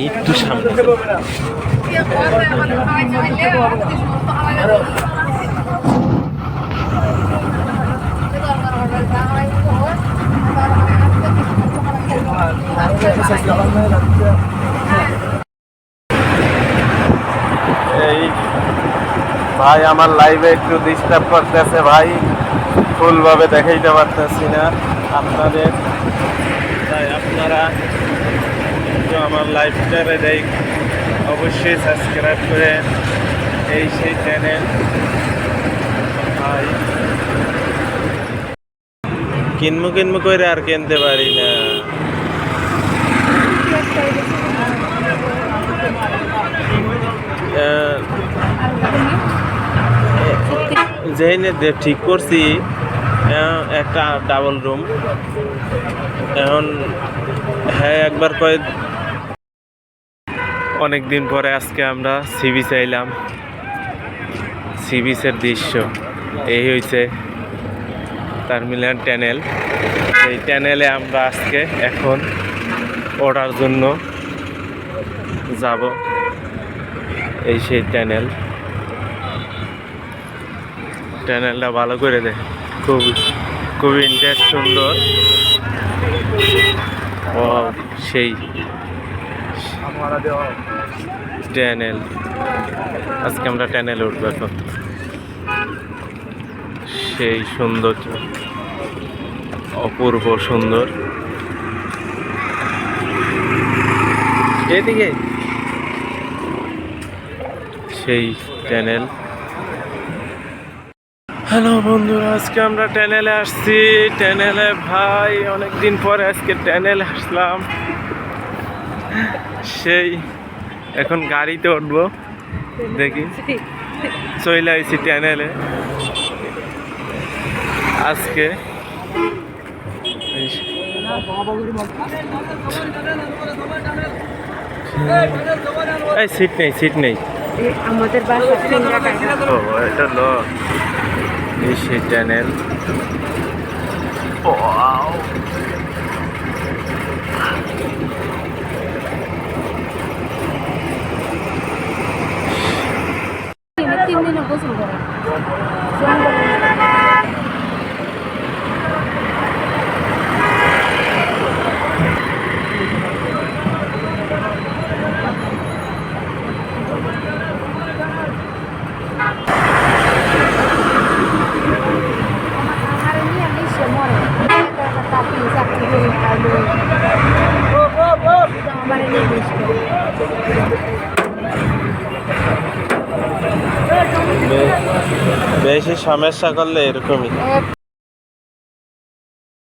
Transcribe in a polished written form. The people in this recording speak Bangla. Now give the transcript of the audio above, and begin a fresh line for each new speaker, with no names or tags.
একটু সামনে এই ভাই আমার লাইভে একটু ডিস্টার্ব করতেছে ভাই, ফুল ভাবে দেখাইতে পারতেছি না আপনাদের, তাই আপনারা তো আমার লাইভটারে দেখ অবশ্যই সাবস্ক্রাইব করে এই সেই চ্যানেল। ভাই কিনবো করে আর কিনতে পারি না, যেখানে ঠিক করছি একটা ডাবল রুম, এখন হ্যাঁ একবার কয় অনেক দিন পরে আজকে আমরা সি বিচ আইলাম, সি বিচের দৃশ্য এই হয়েছে টার্মিনাল টানেল। এই টানেলে আমরা আজকে এখন ওঠার জন্য যাব, এই সেই টানেলটা ভালো করে দেয়, খুবই ইন্টারেস্ট সুন্দর। ও সেই টানেল, আজকে আমরা টানেলে উঠবো এখন, সেই সৌন্দর্য অপূর্ব সুন্দর। এদিকে সেই টানেল। হ্যালো বন্ধুরা, আজকে আমরা টানেলে আসছি। টানেলে ভাই অনেকদিন পরে আজকে টানেলে আসলাম, সেই এখন গাড়িতে উঠবো, দেখি চলে আইছি টানেলে আজকে। এই সিট নেই
আমাদের
এটা লো, এই সেই টানেল। বেশি সমস্যা করলে এরকমই।